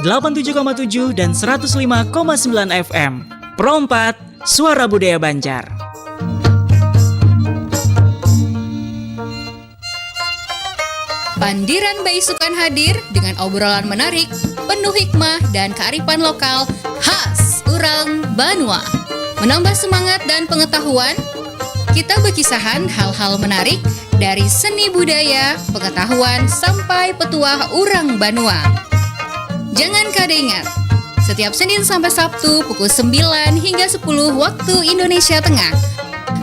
87,7 dan 105,9 FM. Pro 4, Suara Budaya Banjar. Pandiran Bayi Sukan hadir dengan obrolan menarik, penuh hikmah dan kearifan lokal khas Urang Banua. Menambah semangat dan pengetahuan, kita berkisahan hal-hal menarik dari seni budaya, pengetahuan sampai petuah Urang Banua. Jangan kada ingat, setiap Senin sampai Sabtu pukul 9 hingga 10 waktu Indonesia Tengah.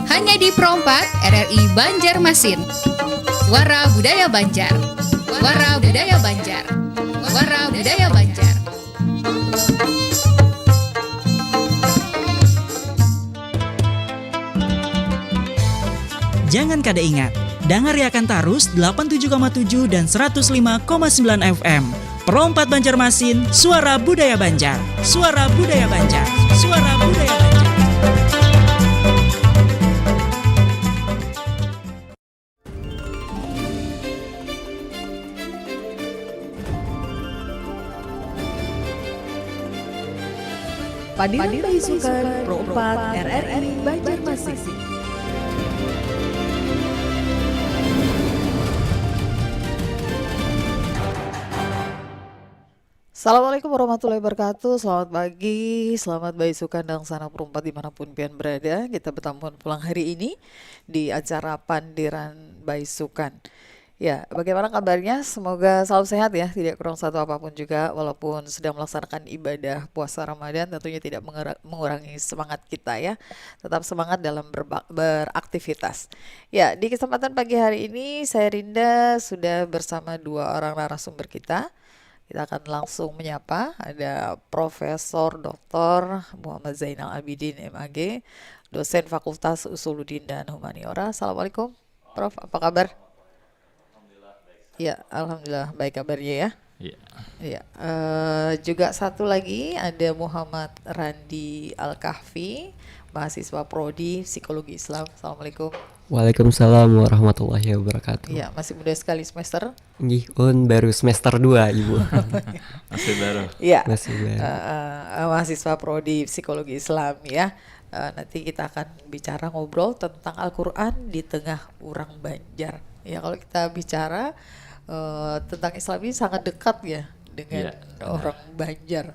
Hanya di Pro 4 RRI Banjarmasin. Suara Budaya Banjar. Suara Budaya Banjar. Suara Budaya Banjar. Jangan kada ingat, dengar ya kan tarus 87,7 dan 105,9 FM. Pro 4 Banjarmasin, Suara Budaya Banjar. Suara Budaya Banjar. Suara Budaya Banjar. Pandiran Bayi Sukan Pro 4 RRI Banjarmasin. Assalamualaikum warahmatullahi wabarakatuh. Selamat pagi, selamat Bayi Sukan dan sanak perempat dimanapun pian berada. Kita bertemu pulang hari ini di acara Pandiran Bayi Sukan. Ya, bagaimana kabarnya? Semoga selalu sehat ya, tidak kurang satu apapun juga. Walaupun sedang melaksanakan ibadah puasa Ramadan, tentunya tidak mengurangi semangat kita ya. Tetap semangat dalam beraktivitas. Ya, di kesempatan pagi hari ini saya Rinda sudah bersama dua orang narasumber kita. Kita akan langsung menyapa, ada Profesor Dr. Muhammad Zainal Abidin MAG, dosen Fakultas Usuluddin dan Humaniora. Assalamualaikum, Prof. Apa kabar? Ya, alhamdulillah baik kabarnya ya. Iya. Ya, juga satu lagi ada Muhammad Randi Al-Kahfi, mahasiswa Prodi Psikologi Islam. Assalamualaikum. Waalaikumsalam warahmatullahi wabarakatuh. Ya, masih muda sekali semester. Nggih, baru semester 2, Ibu. Masih baru. Ya, Masih baru. mahasiswa Prodi Psikologi Islam ya. Nanti kita akan bicara ngobrol tentang Al-Quran di tengah Urang Banjar. Ya, kalau kita bicara tentang Islam ini sangat dekat ya dengan orang Banjar.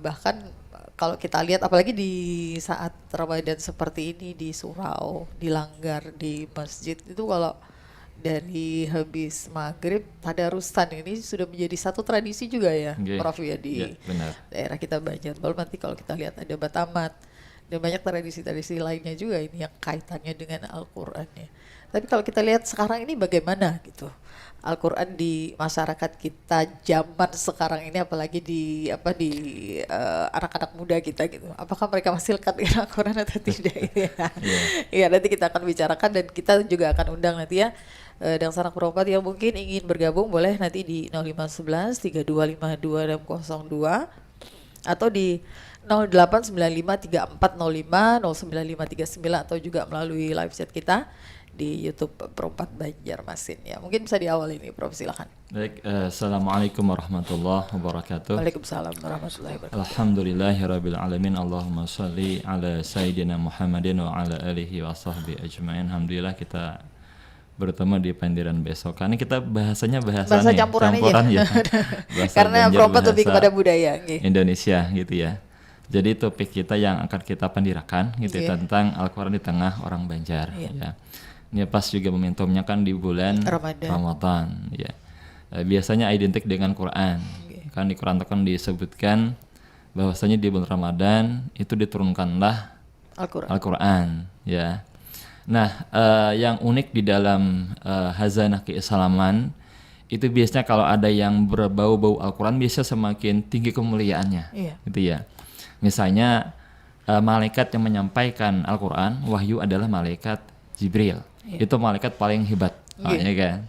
Bahkan kalau kita lihat apalagi di saat Ramadan seperti ini di surau, di langgar, di masjid itu kalau dari habis maghrib tadarusan ini sudah menjadi satu tradisi juga ya, Prof ya di daerah kita Banjar. Baru nanti kalau kita lihat ada Batamat dan banyak tradisi-tradisi lainnya juga ini yang kaitannya dengan Al-Quran ya. Tapi kalau kita lihat sekarang ini bagaimana gitu Al-Quran di masyarakat kita zaman sekarang ini, apalagi di anak-anak muda kita gitu. Apakah mereka masih lekat dengan Al-Quran atau tidak? Ya, nanti kita akan bicarakan dan kita juga akan undang nanti ya dan sanak perempat yang mungkin ingin bergabung boleh nanti di 0511 3252 602 atau di 08953405 09539 atau juga melalui live chat kita di YouTube Pro4 Banjarmasin ya. Mungkin bisa diawali nih, Prof, silakan. Baik, Assalamualaikum warahmatullahi wabarakatuh. Waalaikumsalam warahmatullahi wabarakatuh. Alhamdulillahirabbil alamin. Allahumma shalli ala sayyidina Muhammadin wa ala alihi wa sahbihi ajmain. Alhamdulillah kita bertemu di Pandiran besok. Ini kita bahasa campuran ya. Karena Pro4 lebih kepada budaya Indonesia gitu ya. Jadi topik kita yang akan kita pandirakan gitu ya, tentang Al-Quran di tengah orang Banjar ya. Ini pas juga momentumnya kan di bulan Ramadan ya. Biasanya identik dengan Quran. Kan di Quran kan disebutkan bahwasanya di bulan Ramadan itu diturunkanlah Al-Quran ya. Nah, yang unik di dalam hazanah keislaman itu biasanya kalau ada yang berbau-bau Al-Quran biasanya semakin tinggi kemuliaannya gitu ya. Misalnya malaikat yang menyampaikan Al-Quran, wahyu adalah malaikat Jibril. Itu malaikat paling hebat, ya kan?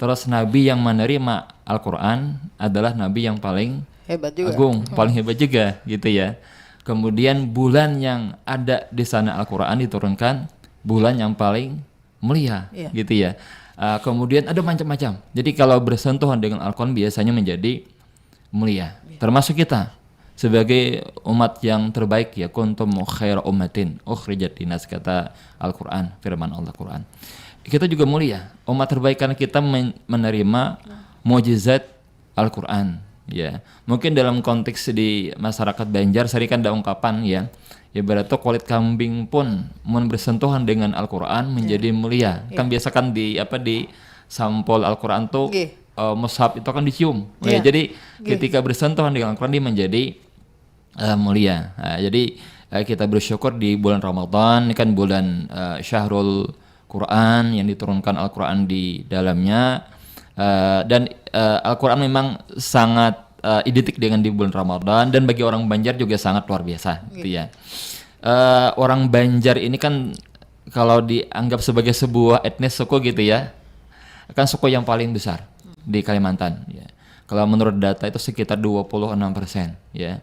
Terus nabi yang menerima Al-Quran adalah nabi yang paling hebat juga. Agung, paling hebat juga gitu ya. Kemudian bulan yang ada di sana Al-Quran diturunkan bulan yang paling mulia gitu ya. Kemudian ada macam-macam. Jadi kalau bersentuhan dengan Al-Quran biasanya menjadi mulia. Termasuk kita sebagai umat yang terbaik ya, kuntum khaira ummatin ukhrijat linnas, kata Al-Qur'an, firman Allah Qur'an. Kita juga mulia, umat terbaik karena kita menerima mukjizat Al-Qur'an ya. Mungkin dalam konteks di masyarakat Banjar sering kan ada ungkapan ya, ibaratnya kulit kambing pun mun bersentuhan dengan Al-Qur'an menjadi mulia. Kan biasa kan di sampul Al-Qur'an tuh mushaf itu kan dicium. Ya, jadi ketika bersentuhan dengan Al-Qur'an dia menjadi mulia. Nah, jadi kita bersyukur di bulan Ramadan, ini kan bulan Syahrul Quran yang diturunkan Al-Qur'an di dalamnya. Dan Al-Qur'an memang sangat identik dengan di bulan Ramadan, dan bagi orang Banjar juga sangat luar biasa gitu ya. Orang Banjar ini kan kalau dianggap sebagai sebuah etnis suku gitu ya, kan suku yang paling besar di Kalimantan ya. Kalau menurut data itu sekitar 26% ya.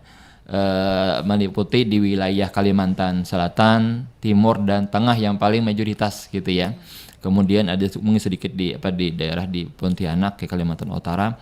Meliputi di wilayah Kalimantan Selatan, Timur dan Tengah yang paling mayoritas gitu ya. Kemudian ada mungkin sedikit di daerah di Pontianak ke Kalimantan Utara.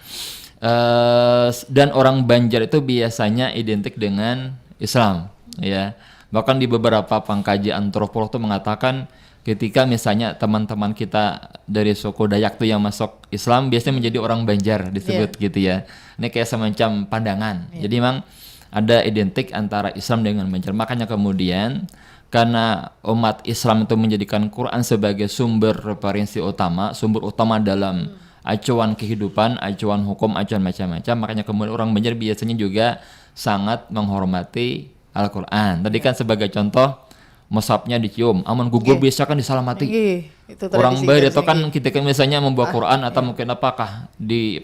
Dan orang Banjar itu biasanya identik dengan Islam ya. Bahkan di beberapa pengkaji antropolog itu mengatakan ketika misalnya teman-teman kita dari suku Dayak tuh yang masuk Islam biasanya menjadi orang Banjar disebut gitu ya. Ini kayak semacam pandangan. Jadi memang ada identik antara Islam dengan Banjar. Makanya kemudian karena umat Islam itu menjadikan Quran sebagai sumber referensi utama, sumber utama dalam acuan kehidupan, acuan hukum, acuan macam-macam, makanya kemudian orang Banjar biasanya juga sangat menghormati Al-Quran. Tadi kan sebagai contoh mushafnya dicium, aman gugur biasa kan disalamati. Orang Banjar itu kan ketika misalnya membawa Quran atau mungkin apakah di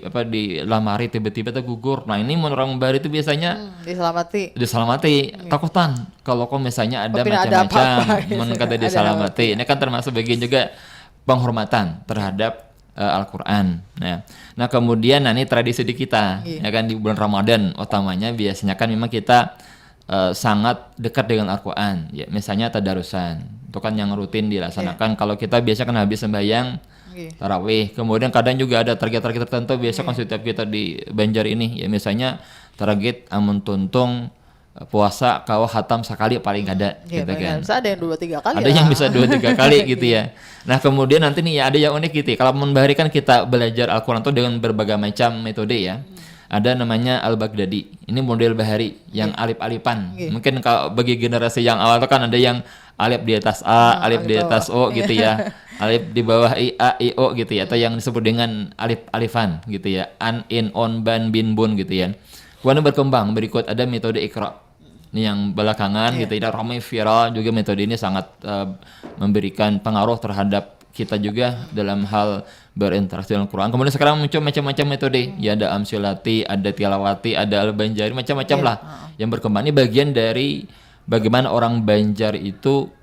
lamari tiba-tiba tuh gugur. Nah ini menurut orang Banjar itu biasanya diselamati. Takutan kalau kok misalnya ada macam-macam kata diselamati. Ini kan termasuk bagian juga penghormatan terhadap Al-Quran. Nah kemudian ini tradisi di kita ya kan di bulan Ramadan utamanya biasanya kan memang kita sangat dekat dengan Al-Quran ya, misalnya tadarusan itu kan yang rutin dilaksanakan. Kalau kita biasa kan habis sembahyang tarawih, kemudian kadang juga ada target-target tertentu biasa kan setiap kita di Banjar ini ya, misalnya target amun tuntung puasa kau hatam sekali paling ada gitu kan. Bisa ada yang 2-3 kali. Ada yang bisa 2-3 kali gitu ya. Nah kemudian nanti nih ya ada yang unik gitu. Kalau membahari kan kita belajar Al-Quran itu dengan berbagai macam metode ya. Ada namanya Al-Baghdadi. Ini model bahari yang alif-alifan. Mungkin kalau bagi generasi yang awal itu kan ada yang alif di atas A, alif di atas O gitu ya. Alif di bawah I, A, I, O gitu ya. Atau yang disebut dengan alif-alifan gitu ya. An, in, on, ban, bin, bun gitu ya. Kemudian berkembang berikut ada metode Iqra. Ini yang belakangan gitu ya. Ramai viral juga metode ini sangat memberikan pengaruh terhadap kita juga dalam hal berinteraksi dengan Quran. Kemudian sekarang muncul macam-macam metode. Ya ada Amsilati, ada Tilawati, ada Al-Banjari, macam-macam lah yang berkembang. Ini bagian dari bagaimana orang Banjar itu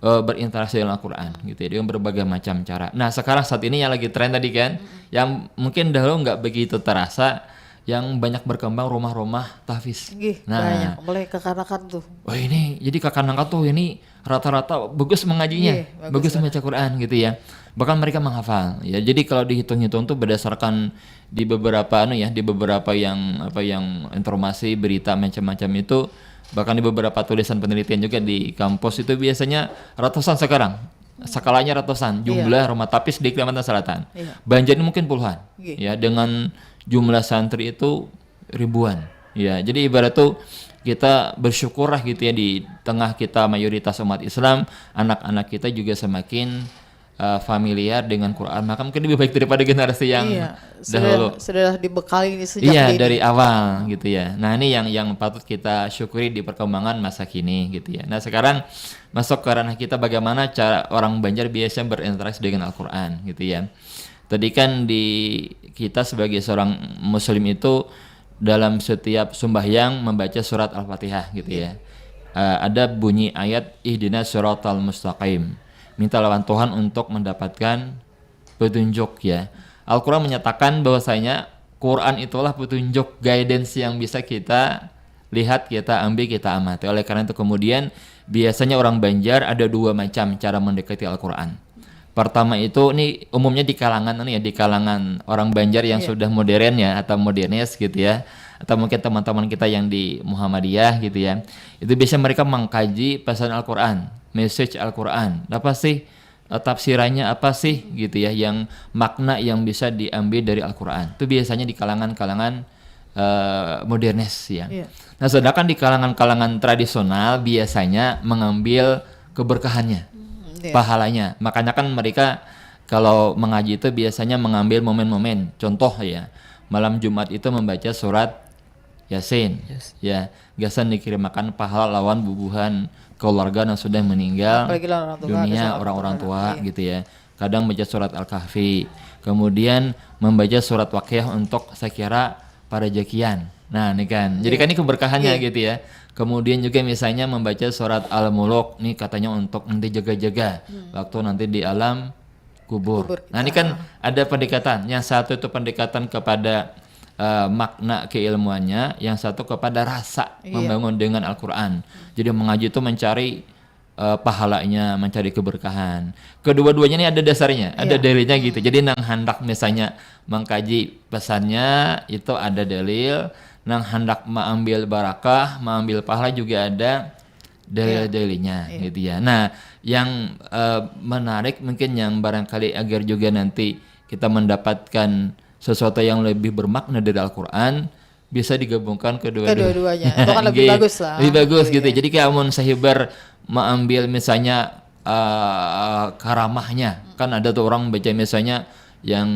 berinteraksi dengan Al-Quran gitu ya, dengan berbagai macam cara. Nah sekarang saat ini yang lagi tren tadi kan, yang mungkin dahulu nggak begitu terasa, yang banyak berkembang rumah-rumah tahfiz. Banyak, mulai kekanakan tuh. Wah ini, jadi kekanakan tuh ini rata-rata bagus mengajinya, bagus membaca Quran gitu ya. Bahkan mereka menghafal. Ya, jadi kalau dihitung-hitung tuh berdasarkan di beberapa di beberapa yang informasi berita macam-macam itu, bahkan di beberapa tulisan penelitian juga di kampus itu biasanya ratusan sekarang. Skalanya ratusan jumlah rumah tahfiz di Kalimantan Selatan. Banjar ini mungkin puluhan. Ya, dengan jumlah santri itu ribuan ya. Jadi ibarat tuh kita bersyukurlah gitu ya, di tengah kita mayoritas umat Islam, anak-anak kita juga semakin familiar dengan Quran, maka mungkin lebih baik daripada generasi yang dahulu sudah dibekali ini sejak dari awal gitu ya. Nah ini yang patut kita syukuri di perkembangan masa kini gitu ya. Nah sekarang masuk ke ranah kita, bagaimana cara orang Banjar biasa berinteraksi dengan Al-Quran gitu ya. Tadi kan di kita sebagai seorang muslim itu dalam setiap sembahyang membaca surat Al-Fatihah gitu ya. Ada bunyi ayat ihdinas siratal mustaqim. Minta lawan Tuhan untuk mendapatkan petunjuk ya. Al-Quran menyatakan bahwasanya Quran itulah petunjuk, guidance yang bisa kita lihat, kita ambil, kita amati. Oleh karena itu kemudian biasanya orang Banjar ada dua macam cara mendekati Al-Quran. Pertama itu nih umumnya di kalangan orang Banjar yang sudah modern ya atau modernis gitu ya. Atau mungkin teman-teman kita yang di Muhammadiyah gitu ya. Itu biasanya mereka mengkaji pesan Al-Qur'an, message Al-Qur'an. Apa sih tafsirannya apa sih gitu ya, yang makna yang bisa diambil dari Al-Qur'an. Itu biasanya di kalangan-kalangan modernis ya. Nah, sedangkan di kalangan-kalangan tradisional biasanya mengambil keberkahannya. Pahalanya. Makanya kan mereka kalau mengaji itu biasanya mengambil momen-momen. Contoh ya, malam Jumat itu membaca surat Yasin. Ya, gasan dikirimkan pahala lawan bubuhan keluarga yang sudah meninggal dunia, orang-orang tua gitu ya. Kadang baca surat Al-Kahfi. Kemudian membaca surat Waqiah untuk sekira para jakian. Nah, ini kan. Jadi kan ini keberkahannya gitu ya. Kemudian juga misalnya membaca surat Al-Muluk, nih katanya untuk nanti jaga-jaga waktu nanti di alam kubur. Nah, ini kan ada pendekatan. Yang satu itu pendekatan kepada makna keilmuannya, yang satu kepada rasa membangun dengan Al-Qur'an. Jadi mengaji itu mencari pahalanya, mencari keberkahan. Kedua-duanya ini ada dasarnya, ada dalilnya gitu. Jadi nang hendak misalnya mengkaji pesannya itu ada dalil. Nang hendak mengambil barakah, mengambil pahala juga ada dalil-dalilnya gitu ya. Nah, yang menarik mungkin yang barangkali agar juga nanti kita mendapatkan sesuatu yang lebih bermakna dari Al-Qur'an, bisa digabungkan kedua-duanya. Itu kan lebih bagus lah. Lebih bagus gitu. Jadi kayak amun sahibar mengambil misalnya karamahnya. Kan ada tuh orang baca misalnya yang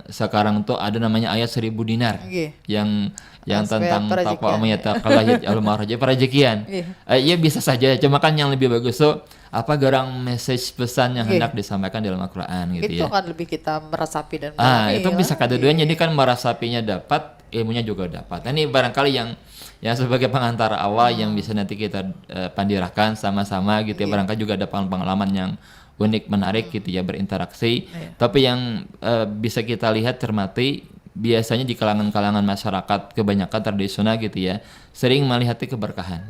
sekarang tuh ada namanya ayat 1000 dinar yang tentang taqwa mayataqallah al-mahraja parajekian. Ya bisa saja, cuma kan yang lebih bagus tuh apa garang message pesan yang hendak disampaikan dalam Al-Qur'an gitu itu ya. Kan lebih kita meresapi dan memahami. Itu bisa kedua-duanya, jadi kan meresapinya dapat, ilmunya juga dapat. Nah, ini barangkali yang sebagai pengantar awal yang bisa nanti kita pandirakan sama-sama gitu ya. Barangkali juga ada pengalaman yang unik, menarik gitu ya, berinteraksi. Tapi yang bisa kita lihat, cermati, biasanya di kalangan-kalangan masyarakat kebanyakan tradisional gitu ya, sering melihat keberkahan,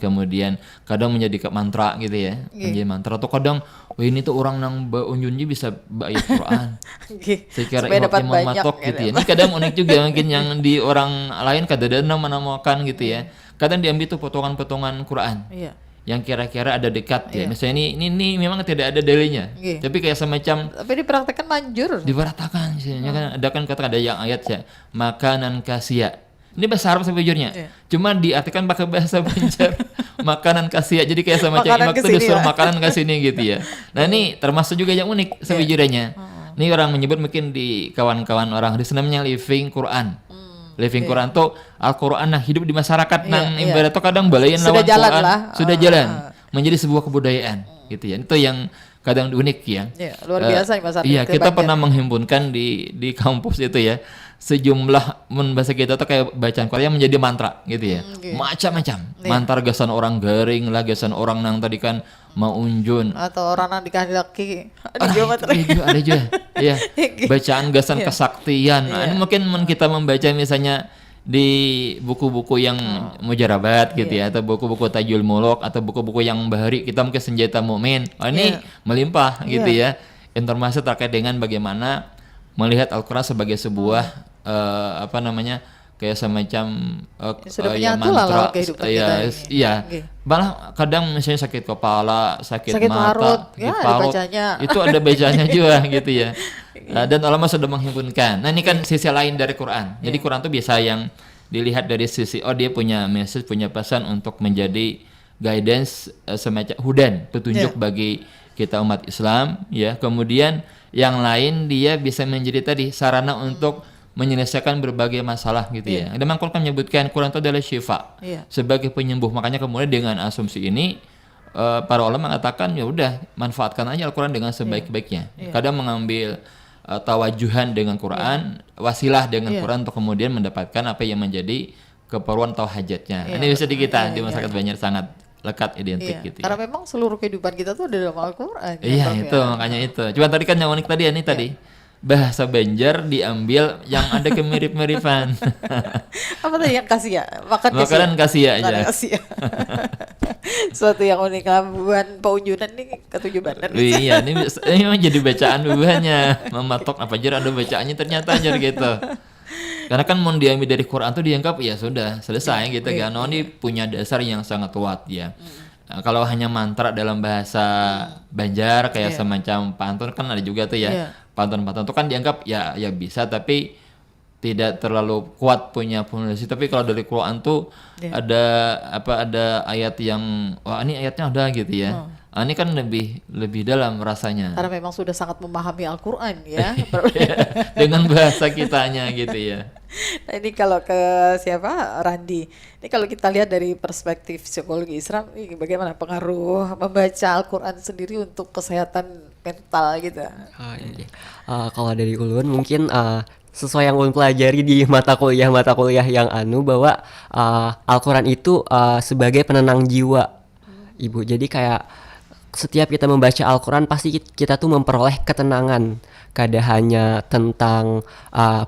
kemudian kadang menjadi mantra gitu ya, menjadi mantra tuh kadang, ini tuh orang nang unjunji bisa baca Quran, secara imam matok gitu ya. Ini kadang unik juga mungkin yang di orang lain kadang menemukan gitu ya, kadang diambil tuh potongan-potongan Quran. Yang kira-kira ada dekat ya. Misalnya ini memang tidak ada dalilnya. Tapi kayak semacam dipraktekkan manjur. Dipraktekkan sih. Kan ada kan kata ada yang ayat ya, makanan kasia. Ini bahasa Arab sebujurnya. Cuma diartikan pakai bahasa Banjar. Makanan kasia. Jadi kayak semacam waktu disuruh makanan ke sini gitu ya. Nah, ini termasuk juga yang unik sebujurnya. Ini orang menyebut mungkin di kawan-kawan orang di namanya living Quran. Living Quran tuh Al-Qur'an hidup di masyarakat nang ibarat tuh kadang balayan lawan Quran sudah jalan menjadi sebuah kebudayaan gitu ya. Itu yang kadang unik ya. Luar biasa masyarakat. Iya, kita pernah menghimpunkan di kampus itu ya, sejumlah bahasa kita tuh kayak bacaan Quran yang menjadi mantra gitu ya. Macam-macam. Mantra gasan orang garing lah, gasan orang nang tadi kan mau unjun atau orang nang dikehendaki ada juga. Iya. Bacaan gasan kesaktian. Nah, ini mungkin kita membaca misalnya di buku-buku yang mujarabat gitu ya, atau buku-buku Tajul Muluk atau buku-buku yang bahari kita mungkin senjata mukmin. Ini melimpah gitu ya. Informasi terkait dengan bagaimana melihat Al-Qur'an sebagai sebuah kayak semacam mantra malah kadang misalnya sakit kepala, sakit mata, parut, itu ada bacanya juga gitu ya. Dan ulama sudah menghimpunkan. Nah, ini kan sisi lain dari Quran. Jadi Quran itu biasa yang dilihat dari sisi dia punya message, punya pesan untuk menjadi guidance, semacam hudan, petunjuk bagi kita umat Islam ya. Kemudian yang lain dia bisa menjadi tadi sarana untuk menyelesaikan berbagai masalah gitu ya. Dan Al-Qur'an menyebutkan Quran itu adalah syifa sebagai penyembuh. Makanya kemudian dengan asumsi ini para ulama mengatakan ya udah manfaatkan aja Al-Qur'an dengan sebaik-baiknya. Kadang mengambil tawajuhan dengan Quran, wasilah dengan Quran untuk kemudian mendapatkan apa yang menjadi keperluan atau hajatnya. Ini bisa di kita di masyarakat Banjar sangat lekat identik gitu. Karena memang seluruh kehidupan kita tuh ada dalam Al-Qur'an. Iya, itu makanya itu. Cuma tadi kan yang unik tadi ya, tadi bahasa Banjar diambil yang ada kemirip-miripan. Apa tadi yang kasia? Makanan kasia aja. Suatu yang unik lah, buan Paunjunan nih ketujuh benar. Iya, ini memang jadi bacaan buahnya. Mematok apa aja ada bacaannya ternyata aja gitu. Karena kan mau diambil dari Quran tuh dianggap ya sudah selesai gitu kan. Oh, ini punya dasar yang sangat kuat ya. Nah, kalau hanya mantra dalam bahasa Banjar kayak semacam pantun kan ada juga tuh ya. Pantun-pantun itu kan dianggap ya bisa tapi tidak terlalu kuat punya fondasi. Tapi kalau dari Quran tuh ada ayat yang wah ini ayatnya ada gitu ya. Ini kan lebih dalam rasanya. Karena memang sudah sangat memahami Al-Qur'an ya. Dengan bahasa kitanya gitu ya. Nah, ini kalau ke siapa? Randi. Ini kalau kita lihat dari perspektif psikologi Islam, ini bagaimana pengaruh membaca Al-Qur'an sendiri untuk kesehatan mental gitu. Iya. Kalau dari ulun mungkin sesuai yang ulun pelajari di mata kuliah yang bahwa Al-Qur'an itu sebagai penenang jiwa, Ibu. Jadi kayak setiap kita membaca Al-Qur'an pasti kita tuh memperoleh ketenangan. Kada hanya tentang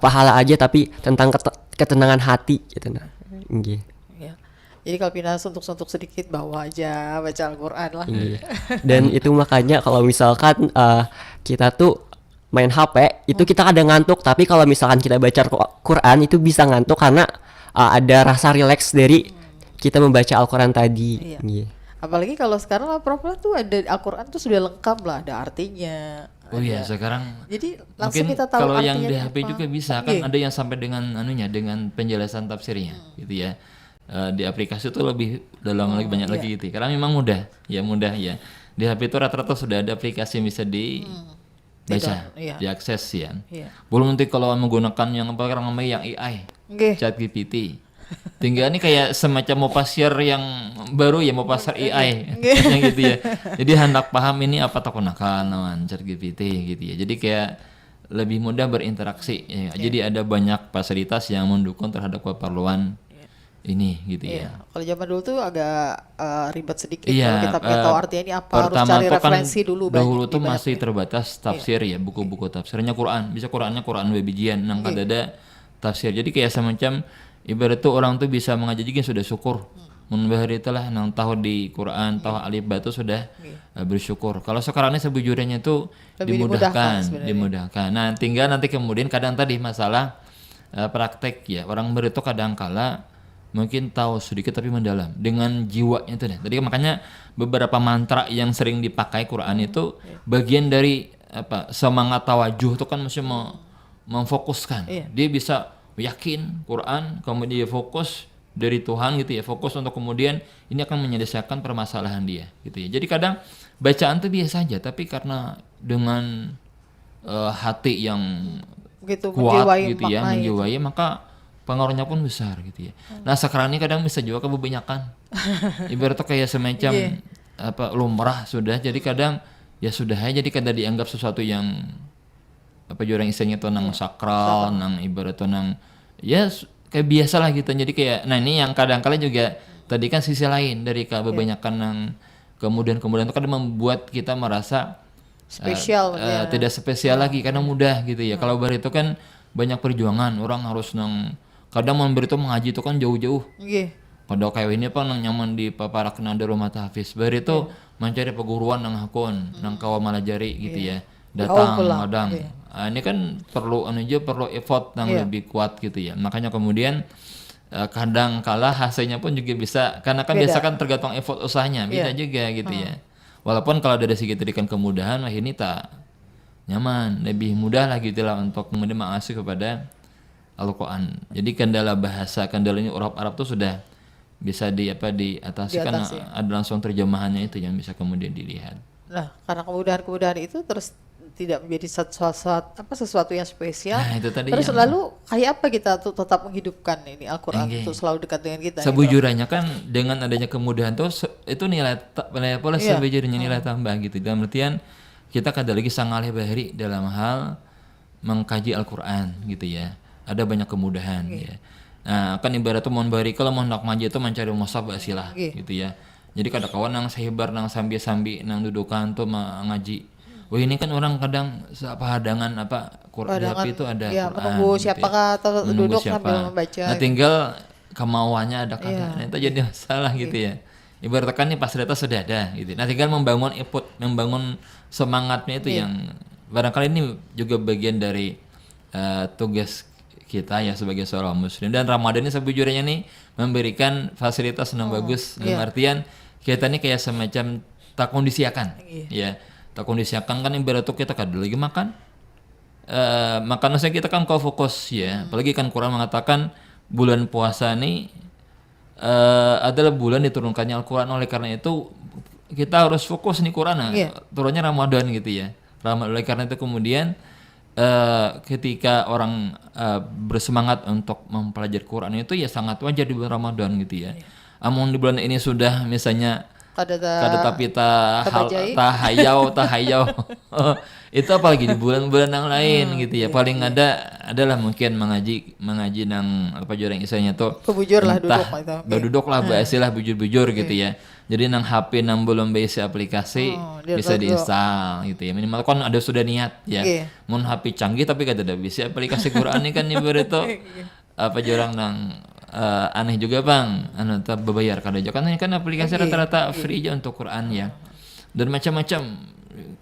pahala aja tapi tentang ketenangan hati gitu nah. Nggih. Ya. Jadi kalau pindah suntuk-suntuk sedikit bawa aja baca Al-Qur'an lah. Iya. Dan itu makanya kalau misalkan kita tuh main HP itu kita kadang ngantuk, tapi kalau misalkan kita baca Quran itu bisa ngantuk karena ada rasa rileks dari kita membaca Al-Qur'an tadi. Iya. Apalagi kalau sekarang lah Prof tuh ada Al-Qur'an tuh sudah lengkap lah, ada artinya. Oh iya, sekarang jadi langsung mungkin kita tahu kalau artinya yang di HP apa. juga bisa kan ada yang sampai dengan dengan penjelasan tafsirnya gitu ya. Di aplikasi itu lebih dalam lagi banyak lagi gitu. Karena memang mudah ya. Di HP itu rata-rata sudah ada aplikasi yang bisa dibaca, diakses ya. Belum nanti kalau menggunakan yang apa namanya yang AI, ChatGPT. Tinggal ini kayak semacam Mopasir yang baru ya, Mopasir AI yang gitu ya. Jadi hendak paham ini apa tak gunakan lawan ChatGPT gitu ya. Jadi kayak lebih mudah berinteraksi ya. Jadi ada banyak fasilitas yang mendukung terhadap keperluan ini gitu ya. Kalau zaman dulu tuh agak ribet sedikit kalau kita pengen tahu artinya ini apa, harus cari referensi kan dulu. Dahulu tuh masih terbatas tafsir ya, buku-buku tafsirnya Quran. Bisa Quran Webijian nang ada tafsir. Jadi kayak semacam ibarat tuh orang tuh bisa mengaji juga sudah syukur. Mun bahari itulah nang tahu di Quran, tahu alif ba itu sudah bersyukur. Kalau sekarang ini sebujurnya itu dimudahkan. Nah, tinggal nanti kemudian kadang tadi masalah praktek ya. Orang baru itu kadang kala mungkin tahu sedikit tapi mendalam dengan jiwanya itu. Tadi makanya beberapa mantra yang sering dipakai Quran itu bagian dari semangat tawajuh itu kan mesti memfokuskan. Dia bisa yakin Quran, kemudian dia fokus dari Tuhan gitu ya, fokus untuk kemudian ini akan menyelesaikan permasalahan dia gitu ya. Jadi kadang bacaan itu biasa aja, tapi karena dengan hati yang begitu kuat gitu ya, menjiwai maka pengaruhnya pun besar gitu ya. Nah sekarang ini kadang bisa juga kebanyakan, ibaratnya kayak semacam lumrah sudah, jadi kadang ya sudah aja, jadi kadang dianggap sesuatu yang jurang istilahnya tuh nang sakral, nang ibarat tuh nang ya kayak biasa lah gitu. Jadi kayak nah ini yang kadang-kala juga tadi kan sisi lain dari kebanyakan nang kemudian itu kadang membuat kita merasa spesial tidak spesial lagi karena mudah gitu ya. Kalau bar itu kan banyak perjuangan, orang harus nang kadang memberi itu mengaji itu kan jauh-jauh. Pada kayak ini nang nyaman di paparak nada rumah tahfiz. Bar itu mencari perguruan nang hakun, nang kawa malajari gitu ya. Datang kadang ini kan perlu effort yang lebih kuat gitu ya. Makanya kemudian kadang kala hasilnya pun juga bisa, karena kan biasa kan tergantung effort usahanya beda juga gitu ya. Walaupun kalau dari segi tadi kan kemudahan ini tak nyaman, lebih mudah lah gitu lah untuk kemudian mengasuh kepada Al-Quran. Jadi kendala bahasa, kendalanya uruf Arab tuh sudah bisa diatasi kan ada langsung terjemahannya itu yang bisa kemudian dilihat. Nah karena kemudahan itu terus tidak menjadi sesuatu yang spesial. Nah, itu tadi terus lalu kayak apa kita tuh tetap menghidupkan ini Al-Qur'an untuk selalu dekat dengan kita. Sebujurnya kan dengan adanya kemudahan tuh itu nilai sebujurnya nilai tambah gitu. Dalam artian kita kada lagi sangalih bahari dalam hal mengkaji Al-Qur'an gitu ya. Ada banyak kemudahan ya. Nah, kan ibarat tuh mon bahari kalau mau nak maji itu mencari mushaf basilah gitu ya. Jadi kada kawan nang sehibar nang sambi-sambi nang dudukan tuh ngaji. Wah ini kan orang kadang hadangan Quran di HP itu ada Quran. Menunggu siapakah atau duduk sambil membaca. Nah tinggal kemauannya ada kata. Nah, itu jadi masalah gitu ya. ibaratkan nih fasilitas sudah ada gitu. Nah tinggal membangun semangatnya itu yang barangkali ini juga bagian dari tugas kita ya sebagai seorang muslim. Dan Ramadan ini sebujurnya nih memberikan fasilitas yang bagus dalam artian kita ini kayak semacam tak kondisiakan ya. Tak kondisiakan kan ibarat tuh kita kadang lagi makan makannya kita kan kau fokus ya. Apalagi kan Quran mengatakan bulan puasa ini adalah bulan diturunkannya Al-Quran, oleh karena itu kita harus fokus nih Quran turunnya Ramadan gitu ya. Oleh karena itu kemudian ketika orang bersemangat untuk mempelajari Quran itu ya sangat wajar di bulan Ramadan gitu ya. Amun di bulan ini sudah misalnya kada tapi tahayau itu apalagi di bulan-bulan yang lain gitu ya. Paling adalah mungkin mengaji nang apa jorang isanya tuh bujur lah duduk lah bahasilah bujur-bujur gitu ya. Jadi nang HP nang belum bisa aplikasi bisa diinstal gitu ya. Minimal kan ada sudah niat ya. Mun HP canggih tapi kada ada bisa aplikasi Quran ini kan ibarat itu apa jorang nang aneh juga bang, tetap berbayar kada aja kan ini kan aplikasi rata-rata free aja untuk Quran ya. Dan macam-macam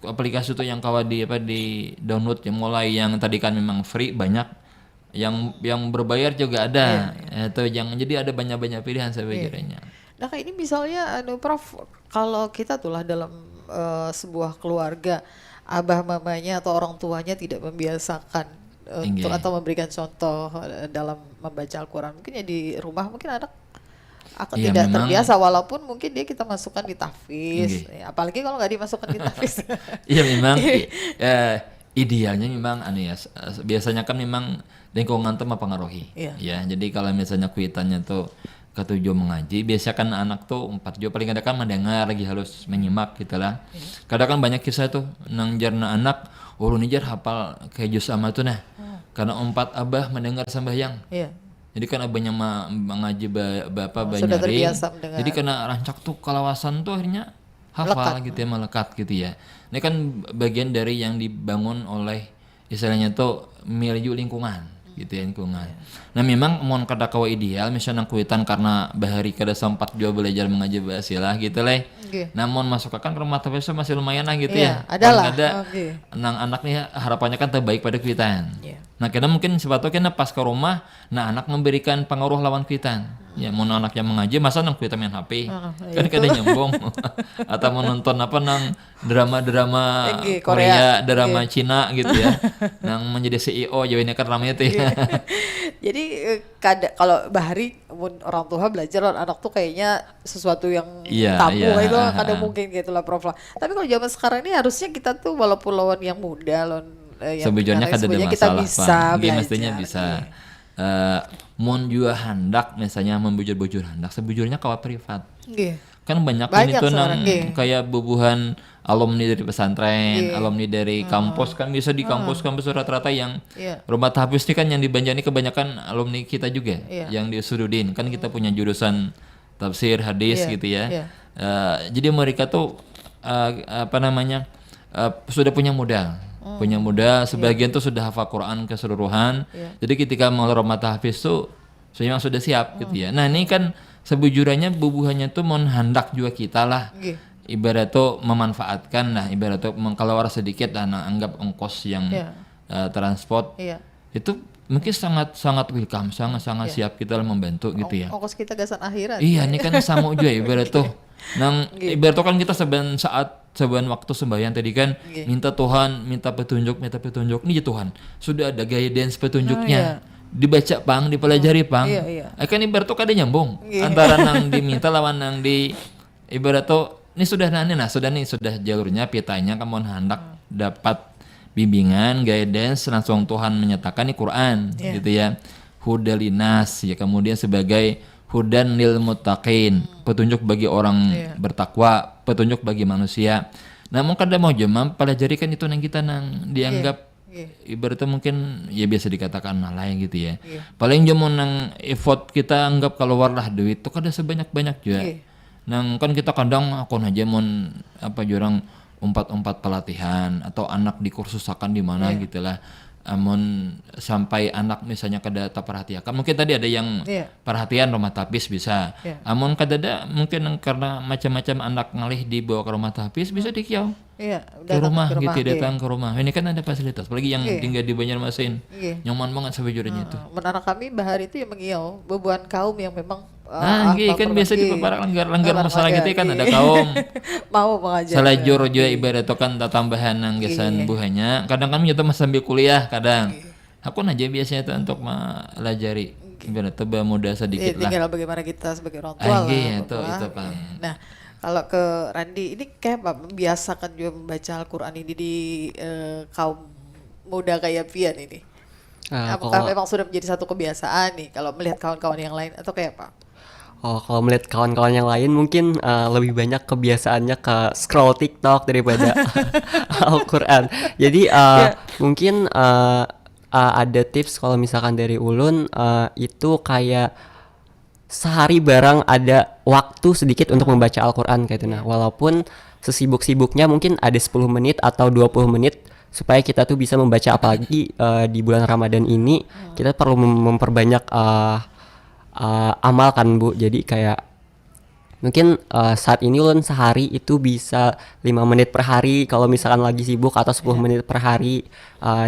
aplikasi itu yang di download ya, mulai yang tadi kan memang free banyak, yang berbayar juga ada. Atau jadi ada banyak pilihan sebenarnya. Nah kayak ini misalnya Prof, kalau kita tuh lah dalam sebuah keluarga abah mamanya atau orang tuanya tidak membiasakan untuk atau memberikan contoh dalam membaca Al-Quran, mungkin ya di rumah mungkin anak tidak terbiasa walaupun mungkin kita masukkan di tahfiz, apalagi kalau nggak dimasukkan di tahfiz. Iya memang idealnya memang biasanya kan memang lingkungan tuh mempengaruhi ya. Jadi kalau misalnya kuitannya tuh ketujuh mengaji, biasa kan anak tuh 4 jam paling ada kan mendengar lagi halus menyimak gitulah. Kadang kan banyak kisah tuh nang jarna anak ulun jar hafal kayak juz amma tuh karena 4 abah mendengar sembahyang. Jadi kan abahnya mengaji bapak banyaring. Jadi kena rancak tuh kalawasan tuh akhirnya hafal gitu ya, melekat gitu ya. Ini kan bagian dari yang dibangun oleh istilahnya tuh milieu lingkungan gitu ya, lingkungan. Nah memang mohon kada kawa ideal misalnya kuitan karena bahari kada sempat juga belajar mengaji bahasilah gitu lah. Namun masuk kan ke rumah tapi masih lumayan lah gitu ya. Adalah. Nang anak nih harapannya kan terbaik pada kuitan. Nah karena mungkin sebetulnya pas ke rumah, nah anak memberikan pengaruh lawan kuitan. Ya mau anak yang mengaji masa nang kuitan main HP, kan kada nyombong. Atau menonton nang drama Korea, drama Cina gitu ya. Nang menjadi CEO jawabnya kan ramai itu ya. Jadi kalau bahari orang tua belajar anak tuh kayaknya sesuatu yang tabu itu kada mungkin gitu lah Prof. Tapi kalau zaman sekarang ini harusnya kita tuh walaupun lawan yang muda sebujurnya kada ada masalah kita bisa belajar. Mestinya bisa mun jua handak misalnya membujur-bujur handak sebujurnya kawa privat. Kan banyak itu nang kayak bubuhan alumni dari pesantren, alumni dari kampus kan bisa di kampus-kampus rata-rata yang rumah tahfiz ini kan yang di Banjar ini kebanyakan alumni kita juga yang di Sududin kan kita punya jurusan tafsir hadis gitu ya. Jadi mereka tuh sudah punya modal. Sebagian tuh sudah hafal Quran keseluruhan. Jadi ketika mau rumah tahfiz tuh memang sudah siap gitu ya. Nah ini kan sebujurnya bubuhannya tuh mohon hendak juga kita lah. Ibarat tuh memanfaatkan lah, ibarat tuh kalau orang sedikit anggap ongkos yang transport itu mungkin sangat welcome, sangat siap kita membantu gitu ya. Ongkos kita gasan akhirat. Iya, ini kan sama juga ibarat tuh. Ibarat tuh kan kita seban waktu sembahyang tadi kan minta Tuhan, minta petunjuk. Ini ya Tuhan, sudah ada guidance petunjuknya. Dibaca pang, dipelajari pang. Kan ibarat tuh kada nyambung antara nang diminta lawan nang di ibarat tuh ini sudah jalurnya pitanya kamu hendak dapat bimbingan, guidance langsung Tuhan menyatakan di Quran gitu ya. Hudalinas ya, kemudian sebagai hudan lil muttaqin, petunjuk bagi orang bertakwa, petunjuk bagi manusia. Namun kada mau jemam pelajari kan itu nang kita nang dianggap ibaratnya mungkin ya biasa dikatakan nalai gitu ya. Paling jaman nang effort kita anggap keluar lah duit itu kada sebanyak-banyak juga. Nang kan kita kadang akun aja mon umpat pelatihan atau anak dikursusakan di mana gitulah. Amun sampai anak misalnya kada perhatian, mungkin tadi ada yang perhatian rumah tapis bisa. Amun kadada mungkin karena macam-macam anak ngalih dibawa ke rumah tapis bisa dikiau. Ke rumah gitu, datang ke rumah. Ini kan ada fasilitas, apalagi yang tinggal di Banjarmasin. Nyaman banget sebujurnya itu. Menara kami bahari itu yang mengiau bebuan kaum yang memang kan biasa di langgar masalah gitu kan ada kaum mau mengajar. Salajur juga ibarat itu kan tambahan nanggesan buahnya. Kadang kami itu sambil kuliah kadang. Aku aja biasanya itu untuk melajari ibarat teba muda sedikit lah. Tinggal bagaimana kita sebagai orang tua lah. Itu Bang. Nah, kalau ke Randi ini kayak apa membiasakan juga membaca Al-Qur'an ini di kaum muda kayak Pian ini? Apakah memang sudah menjadi satu kebiasaan nih kalau melihat kawan-kawan yang lain atau kayak apa? Kalau melihat kawan-kawan yang lain mungkin lebih banyak kebiasaannya ke scroll TikTok daripada Al-Qur'an. Jadi mungkin ada tips kalau misalkan dari ulun itu kayak sehari barang ada waktu sedikit untuk membaca Al-Qur'an kayak itu. Nah, walaupun sesibuk-sibuknya mungkin ada 10 menit atau 20 menit supaya kita tuh bisa membaca, apalagi di bulan Ramadan ini kita perlu memperbanyak amal kan Bu. Jadi kayak mungkin saat ini ulun sehari itu bisa 5 menit per hari kalau misalkan lagi sibuk, atau 10 menit per hari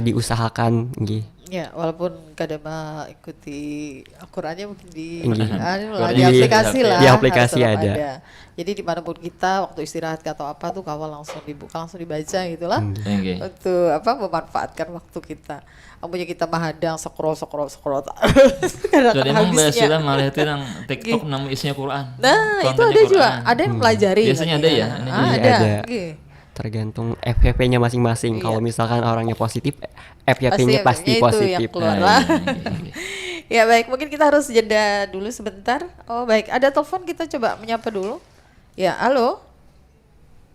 diusahakan gitu. Ya, walaupun kadang ikuti Al-Qur'annya mungkin di aplikasi lah. Di aplikasi ada. Jadi dimanapun kita waktu istirahat atau apa tuh kawal langsung dibuka, langsung dibaca gitulah. Untuk memanfaatkan waktu kita. Amunya kita mahadang scroll. Jadi emang biasanya malah itu yang TikTok nama isinya Quran. Nah, itu ada juga. Ada yang pelajari. Biasanya ada ya. Ada. Tergantung FYP-nya masing-masing. Kalau misalkan orangnya positif, FYP-nya pasti positif. Ya baik, mungkin kita harus jeda dulu sebentar. Oh baik, ada telepon, kita coba menyapa dulu. Ya, halo.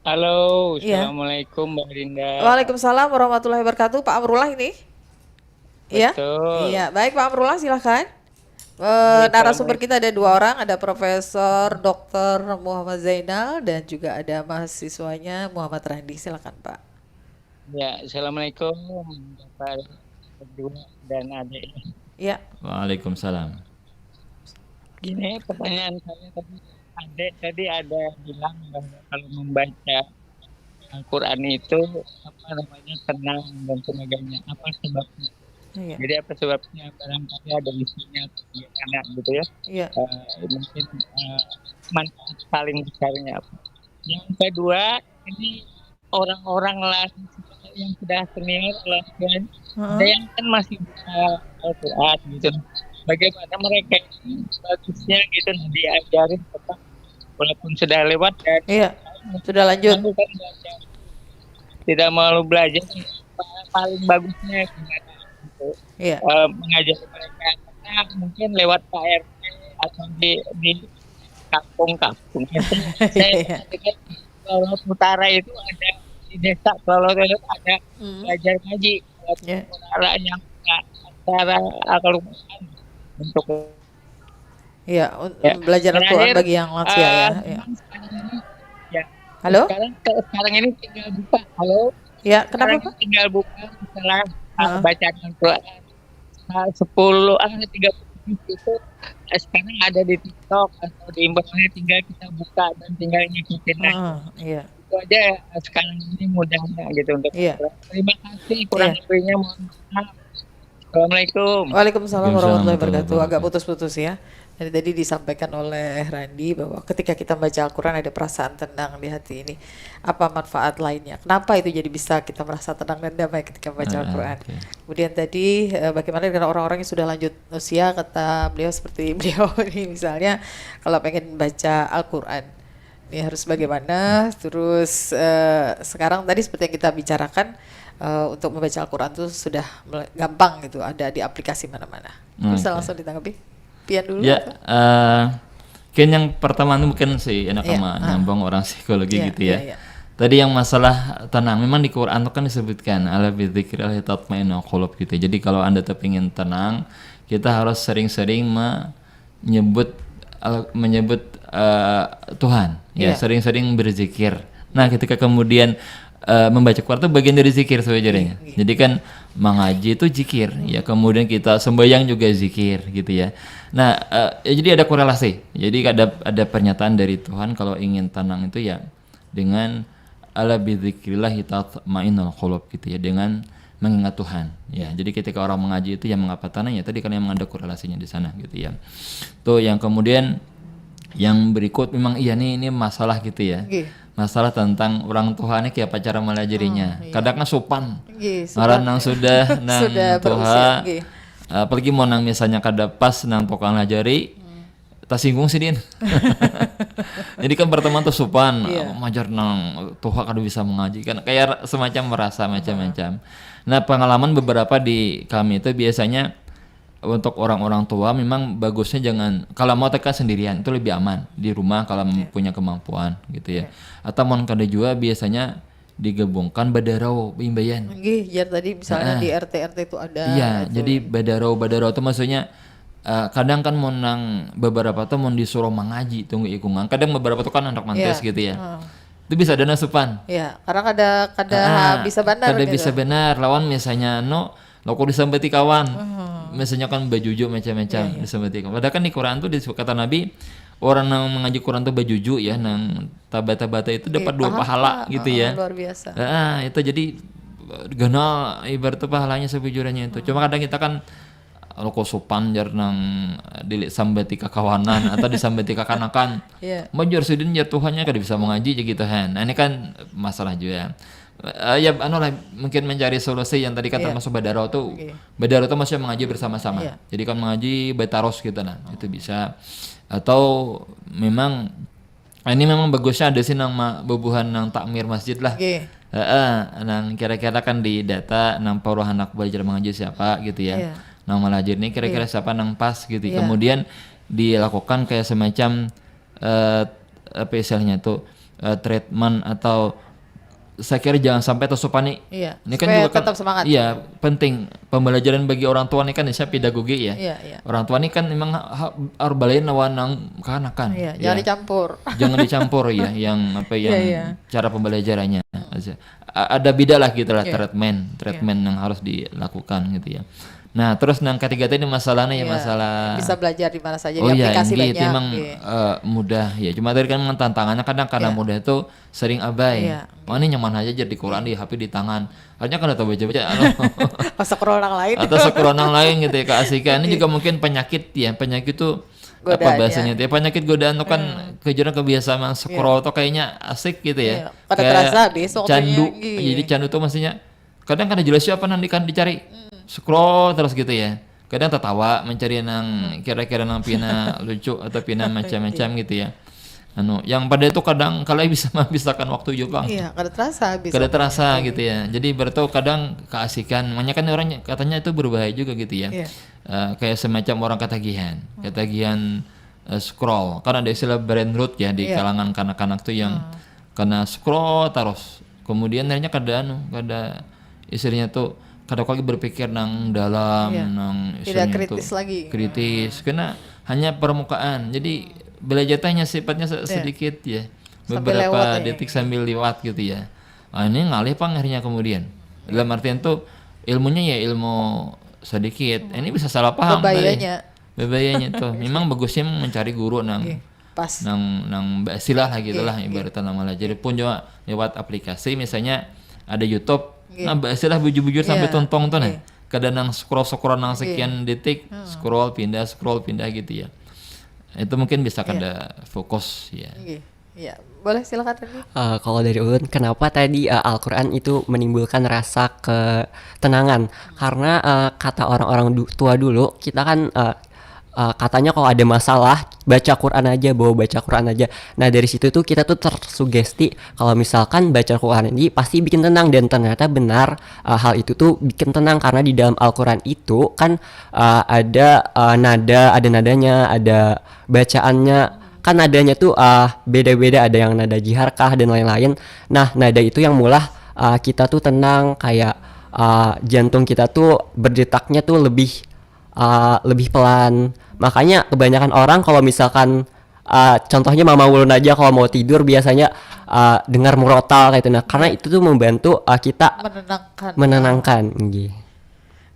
Halo, Assalamualaikum Mbak Rinda. Waalaikumsalam warahmatullahi wabarakatuh. Pak Amrullah ini? Betul. Iya, baik Pak Amrullah, silahkan. Narasumber kita ada 2 orang, ada Profesor Dr. Muhammad Zainal dan juga ada mahasiswanya Muhammad Randi. Silakan Pak. Ya, Assalamualaikum Bapak berdua dan adik. Ya. Waalaikumsalam. Gini pertanyaan saya tadi, adik tadi ada bilang bahwa kalau membaca Al-Quran itu tenang dan sebagainya. Apa sebabnya? Jadi apa sebabnya? Barangkali ada isinya atau gimana gitu ya. Mungkin manfaat paling besarnya apa? Yang kedua, ini orang-orang lain yang sudah senior ada yang kan masih bisa Al-Quran gitu. Bagaimana mereka ini bagusnya gitu diajarin tetap walaupun sudah lewat dan sudah lanjut. Kan tidak malu belajar, paling bagusnya gimana? Mengajari mereka, karena mungkin lewat KRT atau di kampung-kampung itu saya dengar Laut Utara itu ada di desa Laut itu ada belajar ngaji Utara yang antara Al-Quran untuk belajar Al-Quran bagi yang lansia Halo? Sekarang ini tinggal buka. Halo? Ya, kenapa Pak? Tinggal buka misalnya bacaan Al-Quran 30 itu sekarang ada di TikTok atau di internet, tinggal kita buka dan tinggal ngikutin aja. Itu aja sekarang ini mudahnya gitu untuk terima kasih, kurang lebihnya mohon maaf. Assalamualaikum. Waalaikumsalam warahmatullahi wabarakatuh. Agak putus-putus ya. Jadi tadi disampaikan oleh Randi bahwa ketika kita membaca Al-Quran ada perasaan tenang di hati ini. Apa manfaat lainnya? Kenapa itu jadi bisa kita merasa tenang dan damai ketika membaca Al-Quran? Kemudian tadi bagaimana dengan orang-orang yang sudah lanjut usia, kata beliau seperti beliau ini misalnya, kalau pengen baca Al-Quran ini harus bagaimana? Terus sekarang tadi seperti yang kita bicarakan, untuk membaca Al-Quran itu sudah gampang gitu, ada di aplikasi mana-mana. Bisa langsung ditanggapi? Pian dulu. Ya, mungkin yang pertama itu mungkin sih enak sama nyambung orang psikologi gitu ya. Tadi yang masalah tenang, memang di Quran itu kan disebutkan ala bidzikrillah tatma'innul qulub gitu. Jadi kalau Anda ingin tenang, kita harus sering-sering menyebut Tuhan, sering-sering berzikir. Nah, ketika kemudian membaca Quran itu bagian dari zikir sebenarnya. Jadi kan mengaji itu zikir ya, kemudian kita sembahyang juga zikir gitu ya. Nah, jadi ada korelasi. Jadi ada pernyataan dari Tuhan kalau ingin tenang itu ya dengan ala bidzikrillah tatma'innul qulub gitu ya, dengan mengingat Tuhan ya. Jadi ketika orang mengaji itu yang mengapa tenang ya tadi, karena memang ada korelasinya di sana gitu ya. Tuh yang kemudian yang berikut memang iya ini masalah gitu ya. Masalah tentang orang tua ini kayak apa cara melajarinya. Kadang kan sopan. Ngaran nang sudah nang tuha. Apalagi mau nang misalnya kada pas nang tukang ngajari, tak singgung sih din. Jadi kan pertemuan tuh sopan, majar nang tuha kada bisa mengaji kan, kayak semacam merasa macam-macam. Nah pengalaman beberapa di kami itu biasanya untuk orang-orang tua memang bagusnya jangan, kalau mau tekan sendirian itu lebih aman di rumah kalau punya kemampuan gitu ya. Atau mau kada juga biasanya digabungkan badarau imbayan. Ya tadi misalnya di RT itu ada. Iya, jadi badarau itu maksudnya kadang kan mau nang beberapa tuh mau disuruh mengaji tunggu ikungan. Kadang beberapa tuh kan anak mantes gitu ya. Itu bisa dana supan. Iya, karena kada bisa benar. Kada bisa benar lawan misalnya loko disambeti kawan. Misalnya kan bajuju macam-macam disambeti kawan. Padahal kan di Quran tuh kata Nabi orang yang mengaji Quran tuh bajuju ya, nang tabata-bata itu dapat 2 pahala gitu ya. Luar biasa. Itu jadi ganal ibarat pahalanya sebujurannya itu. Cuma kadang kita kan loko sopan jar nang disambeti kakawanan atau disambeti kakanakan. Majur sidin ya Tuhannya kada bisa mengaji gitu kan. Nah ini kan masalah juga. Ya lah mungkin mencari solusi yang tadi kata masuk badaro tuh. Badaro tuh maksudnya mengaji bersama-sama. Jadi kan mengaji betaros gitu nah. Itu bisa. Atau memang ini memang bagusnya ada sih nang bebuhan nang takmir masjid lah. Nang kira-kira kan di data nang para anak belajar mengaji siapa gitu ya. Nang melajir ini kira-kira siapa nang pas gitu. Kemudian dilakukan kayak semacam apa istilahnya tuh treatment atau saya kira jangan sampai tersupani. Ini kan juga kan semangat. Iya, penting pembelajaran bagi orang tua ini kan saya pedagogi ya. Orang tua ini kan memang harus balain lawan nang kanakan. Jangan dicampur. Jangan dicampur ya, yang apa yang cara pembelajarannya. Ada beda lah gitu lah treatment yang harus dilakukan gitu ya. Nah terus yang ketiga tadi masalahnya masalah bisa belajar di mana saja, di aplikasi banyak. Itu emang mudah ya. Cuma tadi kan tantangannya kadang karena mudah itu sering abai. Ini nyaman aja jadi Quran di HP di tangan. Hanya kan atau baca-baca scroll orang lain. Atau scroll orang lain gitu ya keasikan. Ini juga mungkin penyakit ya. Penyakit tuh apa bahasanya itu ya, penyakit godaan tuh kan kebiasaan scroll tuh kayaknya asik gitu ya. Kayak terasa besok candu. Jadi candu tuh maksudnya kadang kan jelas siapa nanti kan dicari. Scroll terus gitu ya. Kadang tertawa mencari nang kira-kira nang pina lucu atau pina macam-macam gitu ya. Yang pada itu kadang kalau bisa menghabiskan waktu juga bang. Kada terasa habis. Kada terasa gitu ya. Jadi berarti kadang keasikan. Makanya kan orang katanya itu berbahaya juga gitu ya. Kayak semacam orang ketagihan scroll. Karena ada istilah brain rot ya di kalangan kanak-kanak tuh yang karena scroll terus. Kemudian akhirnya kada istilahnya tuh kadang-kadang berpikir nang dalam nang tidak kritis lagi. Kritis karena hanya permukaan. Jadi belajarnya sifatnya sedikit ya. Beberapa detik sambil lewat gitu ya. Ini ngalih akhirnya kemudian. Dalam artian tuh ilmunya ya ilmu sedikit. Ini bisa salah paham. Bebayanya tuh. Memang bagusnya mencari guru nang pas nang basilah lah gitulah ibaratnya nama jadi pun juga lewat aplikasi misalnya ada YouTube. Nah, istilah bujur-bujur sampai tontong tuh nih. Kadang nang scroll nang sekian detik, scroll pindah gitu ya. Itu mungkin bisa kada fokus ya. Iya, boleh silakan tadi. Kalau dari ulun, kenapa tadi Al-Quran itu menimbulkan rasa ketenangan? Karena kata orang-orang tua dulu, kita kan katanya kalau ada masalah baca Quran aja, baca Quran aja. Nah dari situ tuh kita tuh tersugesti kalau misalkan baca Quran ini pasti bikin tenang, dan ternyata benar hal itu tuh bikin tenang karena di dalam Al-Quran itu kan ada nadanya, ada bacaannya. Kan nadanya tuh beda-beda, ada yang nada jiharkah dan lain-lain. Nah nada itu yang mulah kita tuh tenang, kayak jantung kita tuh berdetaknya tuh lebih pelan. Makanya kebanyakan orang kalau misalkan contohnya Mama Wulun aja kalau mau tidur biasanya dengar murotal kayak itu. Nah karena itu tuh membantu kita menenangkan.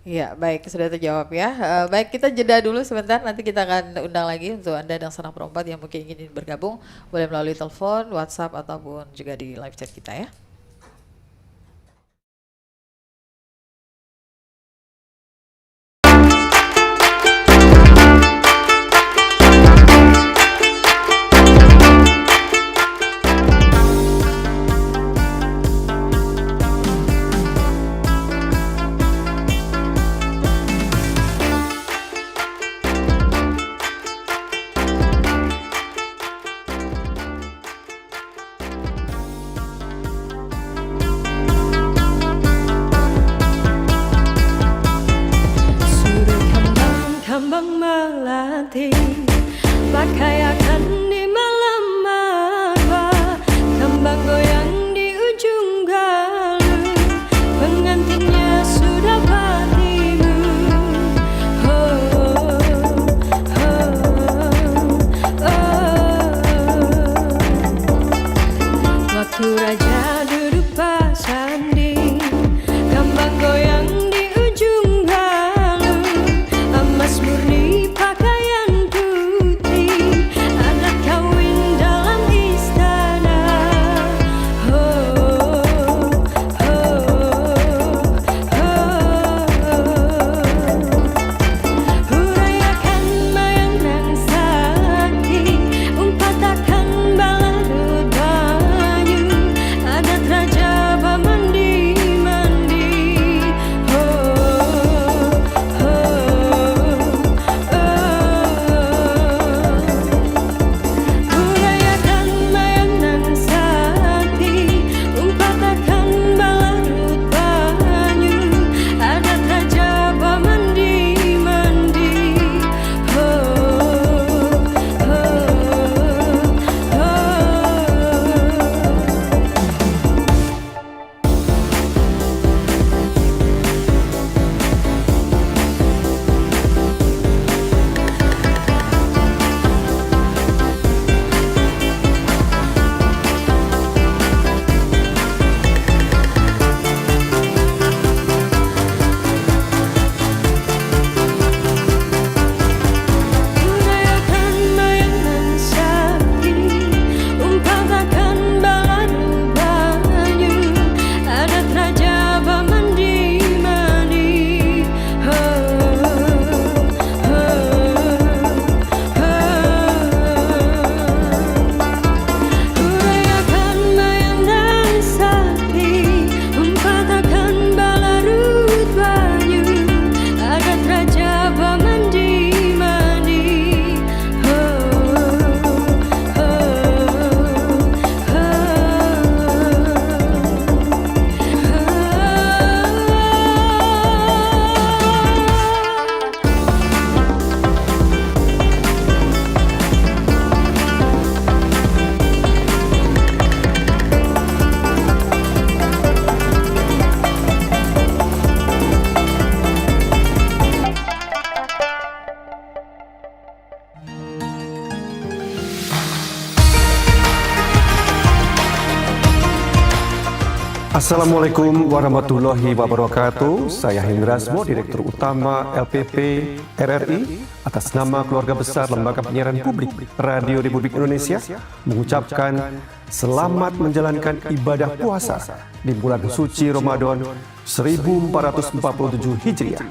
Iya, baik, sudah terjawab ya. Baik, kita jeda dulu sebentar, nanti kita akan undang lagi untuk Anda dan Senang Perempat yang mungkin ingin bergabung, boleh melalui telepon, WhatsApp, ataupun juga di live chat kita ya. Kambang melati pakaian di malam maba, kambang goyang di ujung galuh, pengantinnya sudah patimu. Oh, oh, oh, oh. Waktu raja duduk pasandi, kambang goyang di ujung galuh, emas murni pakaian putih, adat kawin dalam istana. Oh, oh, oh. Hurayakan mayang dan sakti, umpatakan balarut banyu, adat raja bamandi-mandi. Oh, oh, hurayakan mayang dan sakti, umpatakan balarut banyu, adat raja bamandi-mandi. Oh, oh, oh. Hurayakan mayang dan sakti, umpatakan balarut banyu, adat raja bamandi-mandi. Oh, oh, hurayakan mayang dan sakti, umpatakan balarut banyu, adat raja bamandi-mandi. Oh, Assalamualaikum warahmatullahi wabarakatuh. Saya Hindrasmo, Direktur Utama LPP RRI, atas nama keluarga besar Lembaga Penyiaran Publik Radio Republik Indonesia, mengucapkan selamat menjalankan ibadah puasa di bulan suci Ramadan 1447 Hijriah.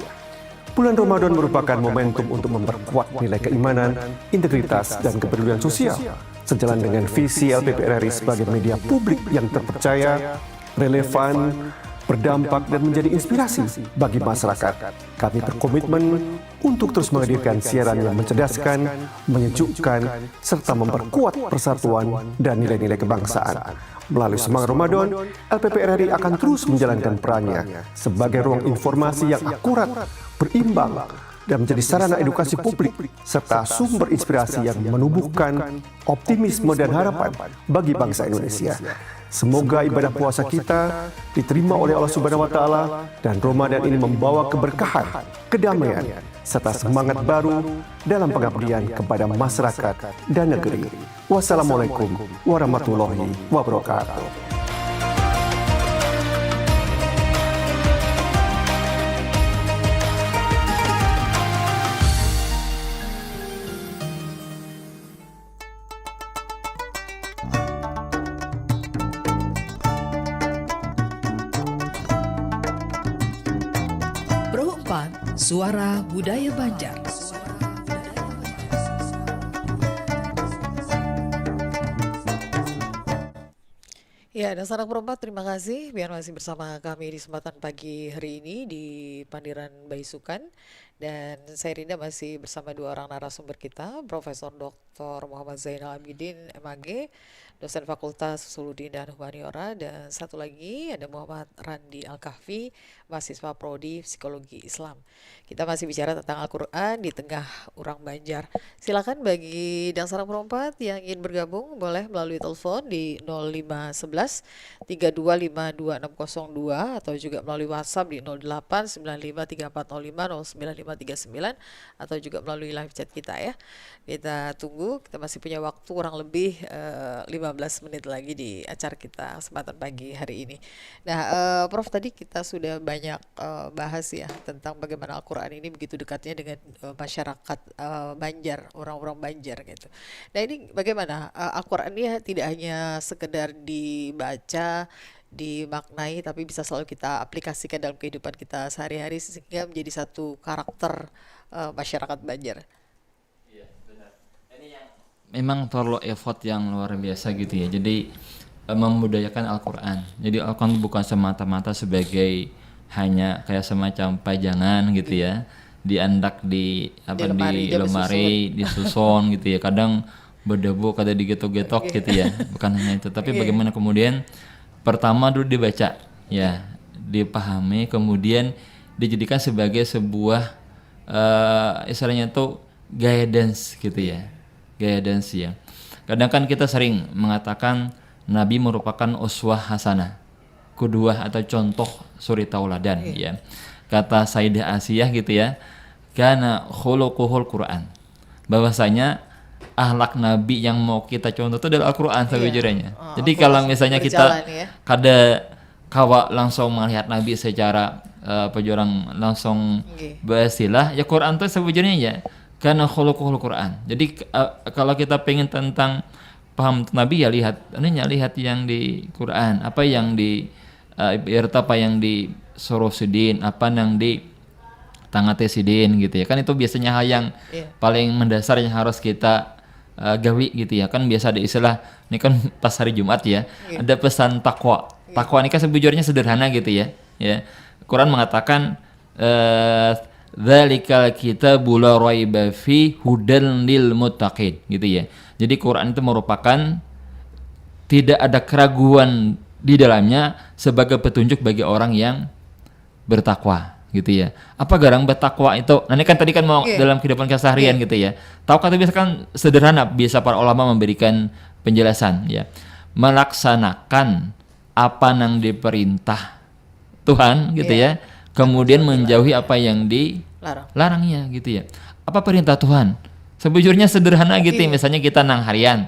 Bulan Ramadan merupakan momentum untuk memperkuat nilai keimanan, integritas, dan kepedulian sosial, sejalan dengan visi LPP RRI sebagai media publik yang terpercaya, relevan, berdampak, dan menjadi inspirasi bagi masyarakat. Kami berkomitmen untuk terus menghadirkan siaran yang mencerdaskan, menyejukkan, serta memperkuat persatuan dan nilai-nilai kebangsaan. Melalui semangat Ramadan, LPP RRI akan terus menjalankan perannya sebagai ruang informasi yang akurat, berimbang, dan menjadi sarana edukasi publik, serta sumber inspirasi yang menumbuhkan optimisme dan harapan bagi bangsa Indonesia. Semoga ibadah puasa kita diterima oleh Allah Subhanahu wa Ta'ala, dan Ramadan ini membawa keberkahan, kedamaian, serta semangat baru dalam pengabdian kepada masyarakat dan negeri. Wassalamualaikum warahmatullahi wabarakatuh. Suara Budaya Banjar. Ya, dan sanak perempat, terima kasih biar masih bersama kami di kesempatan pagi hari ini di Pandiran Baisukan. Dan saya Rinda masih bersama dua orang narasumber kita, Profesor Dr. Muhammad Zainal Abidin, MAG, dosen Fakultas Usuluddin dan Humaniora, dan satu lagi ada Muhammad Randi Al-Kahfi, mahasiswa Prodi Psikologi Islam. Kita masih bicara tentang Al-Quran di tengah orang Banjar. Silakan bagi dan sarang perempat yang ingin bergabung boleh melalui telepon di 0511 3252 atau juga melalui WhatsApp di 08953405 atau juga melalui live chat kita ya. Kita tunggu, kita masih punya waktu kurang lebih 15 menit lagi di acara kita kesempatan pagi hari ini. Nah, Prof, tadi kita sudah banyak bahas ya tentang bagaimana Al-Quran ini begitu dekatnya dengan masyarakat Banjar, orang-orang Banjar gitu. Nah, ini bagaimana Al-Quran ini tidak hanya sekedar dibaca, dimaknai, tapi bisa selalu kita aplikasikan dalam kehidupan kita sehari-hari sehingga menjadi satu karakter masyarakat Banjar. Iya, benar. Ini yang memang perlu effort yang luar biasa gitu ya. Jadi membudayakan Al-Quran. Jadi Al-Quran bukan semata-mata sebagai hanya kayak semacam pajangan gitu ya, diandak di lemari disusun gitu ya. Kadang berdebu, kadang digetok-getok gitu ya. Bukan hanya itu, tapi bagaimana kemudian pertama dulu dibaca ya, dipahami, kemudian dijadikan sebagai sebuah istilahnya itu guidance gitu ya. Guidance ya. Kadang kan kita sering mengatakan Nabi merupakan uswah hasanah, kuduah atau contoh suri tauladan ya. Kata Sayyidah Asiyah gitu ya, kana khuluquhul Quran. Bahwasanya akhlak Nabi yang mau kita contoh itu adalah Al-Quran sejujurnya. Jadi kalau misalnya kita kada kawa langsung melihat Nabi secara langsung beristilah, ya Quran itu sebujurnya ya karena khuluquhul Quran. Jadi kalau kita pengen tentang paham Nabi ya lihat yang di Quran, apa yang di apa yang di Sorosidin, apa yang di Tangatesidin gitu ya. Kan itu biasanya hal yang paling mendasar yang harus kita gawi gitu ya. Kan biasa ada istilah, ini kan pas hari Jumat ya, ada pesan takwa. Takwa ini kan sebujurnya sederhana gitu ya. Ya. Quran mengatakan dzalikal kitabul la raiba fi hudan lil muttaqin gitu ya. Jadi Quran itu merupakan tidak ada keraguan di dalamnya sebagai petunjuk bagi orang yang bertakwa gitu ya. Apa garang bertakwa itu? Nah ini kan tadi kan mau dalam kehidupan keseharian gitu ya. Tahu kata biasa kan sederhana, biasa para ulama memberikan penjelasan ya. Melaksanakan apa yang diperintah Tuhan gitu ya. Kemudian menjauhi apa yang dilarangnya gitu ya. Apa perintah Tuhan? Sebujurnya sederhana gitu ya. Misalnya kita nang harian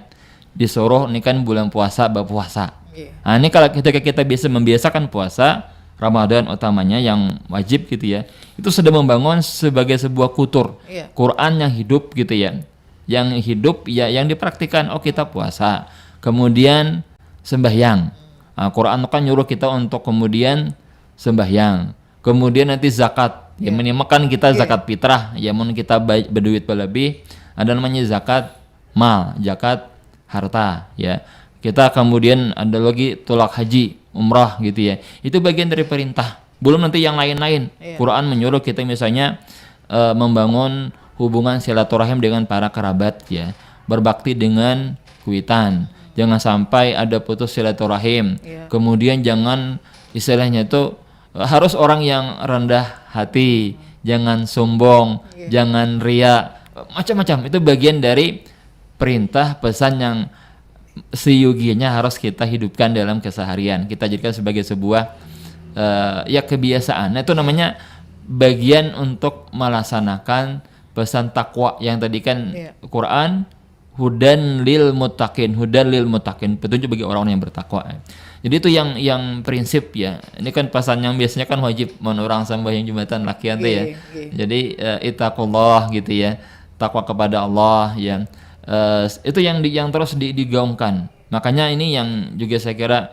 disuruh ini kan bulan puasa berpuasa. Nah ini kalau kita bisa membiasakan puasa Ramadan utamanya yang wajib gitu ya, itu sudah membangun sebagai sebuah kultur Quran yang hidup gitu ya, yang hidup ya, yang dipraktikkan. Oh kita puasa, kemudian sembahyang. Nah, Quran kan nyuruh kita untuk kemudian sembahyang, kemudian nanti zakat. Ya minimal kan kita zakat fitrah, ya mun kita berduit berlebih, ada namanya zakat mal, zakat harta ya. Kita kemudian ada lagi tolak haji, umrah gitu ya. Itu bagian dari perintah. Belum nanti yang lain-lain. Quran menyuruh kita misalnya membangun hubungan silaturahim dengan para kerabat ya. Berbakti dengan kuitan. Jangan sampai ada putus silaturahim. Kemudian jangan istilahnya itu harus orang yang rendah hati, jangan sombong, jangan ria, macam-macam. Itu bagian dari perintah pesan yang seyuginya harus kita hidupkan dalam keseharian. Kita jadikan sebagai sebuah ya kebiasaan. Nah, itu namanya bagian untuk melaksanakan pesan takwa yang tadi kan Quran hudan lil muttaqin, petunjuk bagi orang-orang yang bertakwa. Jadi itu yang prinsip ya. Ini kan pesan yang biasanya kan wajib orang sembahyang Jumatan lakian tuh ya. Jadi ittaqullah gitu ya. Takwa kepada Allah ya. Itu yang terus digaungkan. Makanya ini yang juga saya kira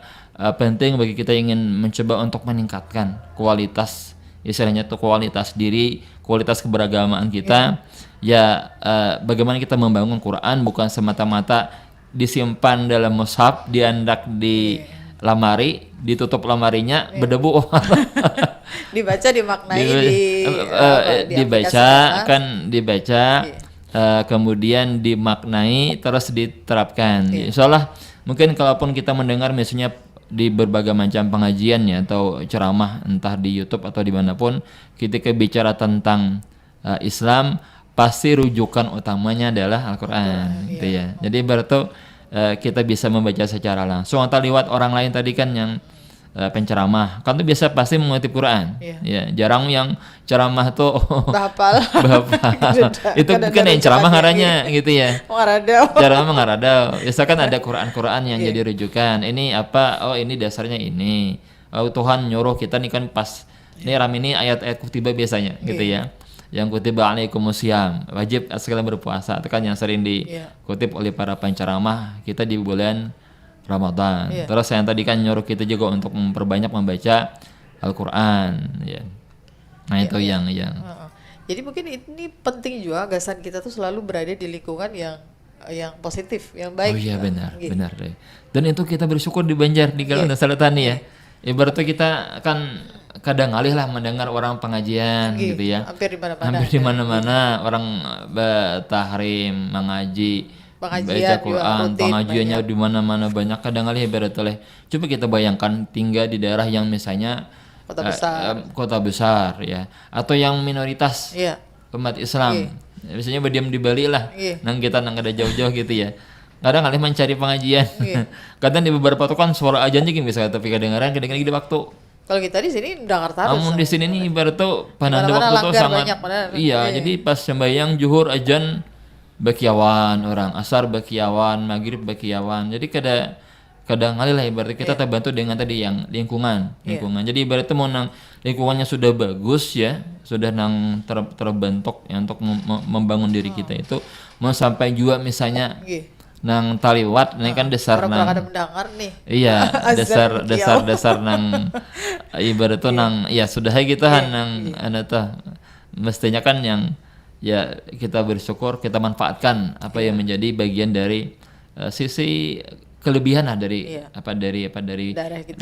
penting bagi kita ingin mencoba untuk meningkatkan kualitas, istilahnya tuh kualitas diri, kualitas keberagamaan kita. Ya bagaimana kita membangun Quran bukan semata-mata disimpan dalam mushaf, diandak di lamari, ditutup lamarinya berdebu. Dibaca, dimaknai, dibaca kan dibaca, kemudian dimaknai terus diterapkan. Insya Allah mungkin kalaupun kita mendengar misalnya di berbagai macam pengajiannya atau ceramah entah di YouTube atau dimanapun, ketika bicara tentang Islam pasti rujukan utamanya adalah Al-Quran, gitu ya. Jadi berarti kita bisa membaca secara langsung atau lewat orang lain tadi kan yang penceramah kan tuh biasa pasti mengutip Quran, ya jarang yang ceramah tuh bahapal. Itu bukan yang ceramah ngaranya gitu ya. Ceramah ngaradau. Biasa kan ada Quran yang jadi rujukan. Ini apa? Oh ini dasarnya ini. Oh Tuhan nyuruh kita nih kan pas ini ram ini ayat-ayat kutiba biasanya gitu ya. Yang kutiba alaikumusiyam, wajib sekalian berpuasa. Itu kan yang sering dikutip oleh para penceramah kita di bulan Ramadan. Terus yang tadi kan nyuruh kita juga untuk memperbanyak membaca Al-Quran. Ya. Nah itu yang. Jadi mungkin ini penting juga gagasan kita tuh selalu berada di lingkungan yang positif, yang baik. Oh iya benar, benar deh. Dan itu kita bersyukur di Banjar di Kalimantan Selatan ya. Ibaratnya kita kan kadang alih lah mendengar orang pengajian gitu ya. Hampir di mana-mana orang tahrim, mengaji, baca Quran, pengajiannya di mana-mana banyak. Kadang alih ibaratnya. Coba kita bayangkan tinggal di daerah yang misalnya kota besar ya, atau yang minoritas umat Islam. Biasanya berdiam di Bali lah. Nang kita nang ada jauh-jauh gitu ya. Kadang alih mencari pengajian. Kadang di beberapa tuh kan suara ajan juga bisa tapi kedengaran di waktu. Kalau kita di sini Jakarta harus. Namun di sini nih ibarat tuh pananda waktu tuh sangat. Jadi pas sembahyang zuhur ajan bakiawan orang, asar bakiawan, maghrib bakiawan. Jadi kadang kali lah ibarat kita terbantu dengan tadi yang lingkungan. Jadi ibarat mau nang lingkungannya sudah bagus ya, sudah nang terbentuk ya untuk membangun diri kita itu mau sampai juga misalnya nang taliwat ini kan dasar nang mendengar nih. Iya, dasar nang ibarat tuh nang ya sudah gitu nang tuh mestinya kan yang ya kita bersyukur kita manfaatkan apa yang menjadi bagian dari sisi kelebihan lah dari dari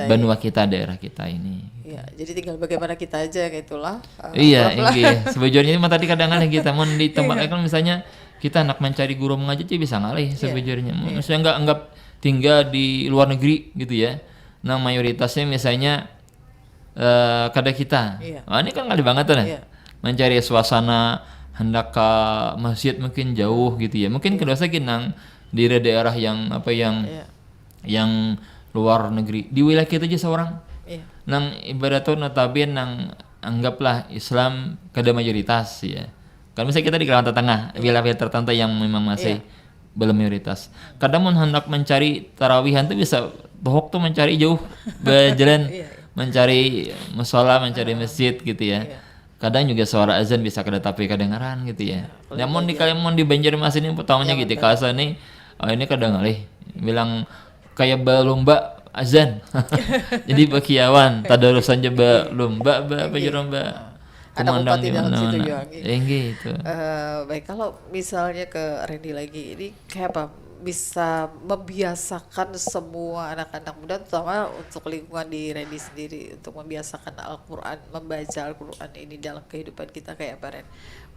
benua kita, daerah kita ini. Iya, jadi tinggal bagaimana kita aja gitulah. Iya, sebujurnya ini tadi kadang-kadang kita mau di tempat kan misalnya kita anak mencari guru mengaji aja bisa ngalih sebujurnya. Maksudnya nggak anggap tinggal di luar negeri gitu ya. Nah mayoritasnya misalnya kada kita. Ini kan ngalih banget tuh mencari suasana hendak ke masjid mungkin jauh gitu ya. Mungkin kedua lagi nang di daerah yang yang luar negeri. Di wilayah kita aja seorang. Nang ibarat tuh notabene nang anggaplah Islam kada mayoritas ya. Kan misalnya kita di Kalimantan Tengah, wilayah tertentu yang memang masih belum mayoritas. Kadang mau hendak mencari tarawihan tuh bisa bohok tuh mencari jauh berjalan mencari mushola, mencari masjid gitu ya. Kadang juga suara azan bisa tapi kedengaran gitu ya. Namun di Kalimantan di Banjarmasin ini pertamanya gitu kalasa nih ini kadang alih bilang kayak berlomba azan. Jadi bakiawan tadarusan coba lomba lomba. Ada bupati dalam situ juga. Gitu. Baik, kalau misalnya ke Randy lagi, ini kayak apa? Bisa membiasakan semua anak-anak muda, terutama untuk lingkungan di Randy sendiri, untuk membiasakan Al-Quran, membaca Al-Quran ini dalam kehidupan kita kayak apa, Ren?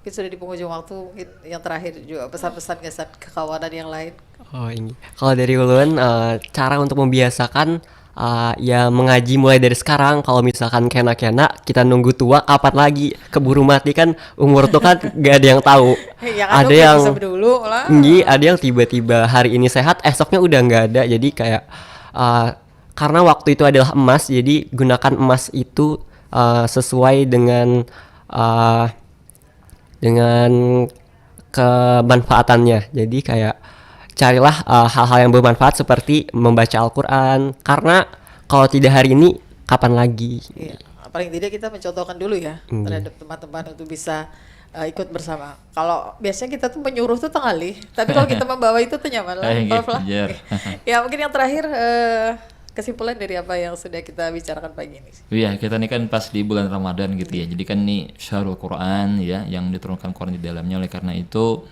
Mungkin sudah di penghujung waktu, mungkin yang terakhir juga pesan-pesan kekawanan yang lain. Oh ini, kalau dari Ulun, cara untuk membiasakan ya mengaji mulai dari sekarang. Kalau misalkan kena kita nunggu tua kapan lagi, keburu mati kan umur tuh kan gak ada yang tahu. Ada yang ada yang tiba-tiba hari ini sehat esoknya udah nggak ada. Jadi kayak karena waktu itu adalah emas, jadi gunakan emas itu sesuai dengan kemanfaatannya. Jadi kayak carilah hal-hal yang bermanfaat seperti membaca Al-Quran, karena kalau tidak hari ini kapan lagi. Paling tidak kita mencontohkan dulu ya terhadap teman-teman untuk bisa ikut bersama. Kalau biasanya kita tuh menyuruh tuh tengalih, tapi kalau kita membawa itu tuh nyaman lah. Ya mungkin yang terakhir kesimpulan dari apa yang sudah kita bicarakan pagi ini? Iya, kita ini kan pas di bulan Ramadan gitu ya. Jadi kan ini Syahrul Quran ya, yang diturunkan Quran di dalamnya. Oleh karena itu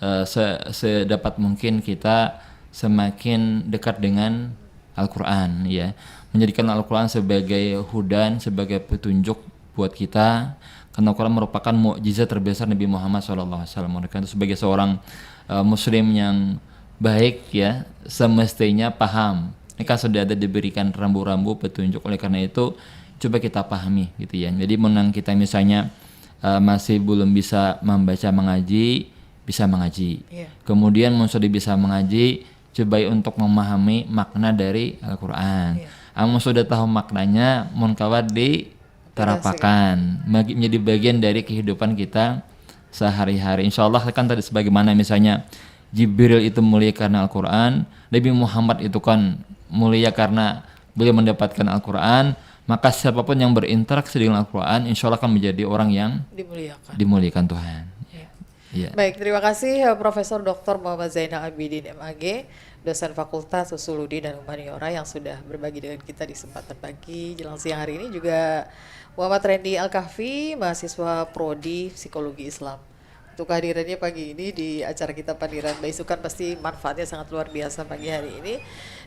sedapat mungkin kita semakin dekat dengan Al-Quran ya. Menjadikan Al-Quran sebagai hudan, sebagai petunjuk buat kita. Karena Al-Quran merupakan mukjizat terbesar Nabi Muhammad SAW. Oleh karena itu sebagai seorang muslim yang baik ya, semestinya paham. Ini kan sudah ada diberikan rambu-rambu petunjuk, oleh karena itu coba kita pahami gitu ya. Jadi menang kita misalnya masih belum bisa membaca mengaji, bisa mengaji. Kemudian sudah bisa mengaji, coba untuk memahami makna dari Al-Quran. Sudah tahu maknanya, kawat diterapakan, menjadi bagian dari kehidupan kita sehari-hari. Insya Allah kan tadi sebagaimana misalnya Jibril itu mulia karena Al-Quran, Nabi Muhammad itu kan mulia karena beliau mendapatkan Al-Quran, maka siapapun yang berinteraksi dengan Al-Quran insya Allah akan menjadi orang yang dimuliakan Tuhan. Ya. Baik, terima kasih Profesor Dr. Muhammad Zainal Abidin MAG, dosen Fakultas Usuludi dan Humaniora yang sudah berbagi dengan kita di kesempatan pagi jelang siang hari ini. Juga Muhammad Randy Al-Kahfi, mahasiswa Prodi Psikologi Islam. Untuk kehadirannya pagi ini di acara kita Pandiran Baisukan, pasti manfaatnya sangat luar biasa pagi hari ini.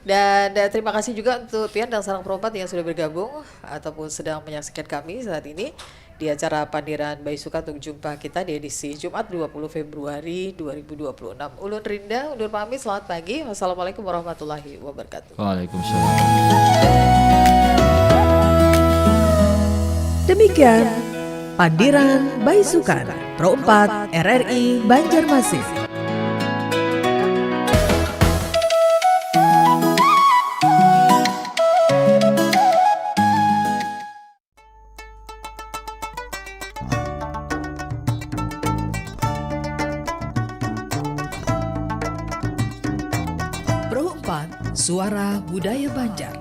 Dan terima kasih juga untuk Pian dan Sarang Perempat yang sudah bergabung ataupun sedang menyaksikan kami saat ini di acara Pandiran Baisukan untuk jumpa kita di edisi Jumat 20 Februari 2026. Ulun Rinda undur pamit, selamat pagi. Wassalamualaikum warahmatullahi wabarakatuh. Waalaikumsalam. Demikian Pandiran Baisukan Pro 4 RRI Banjarmasin. Pro 4 Suara Budaya Banjar.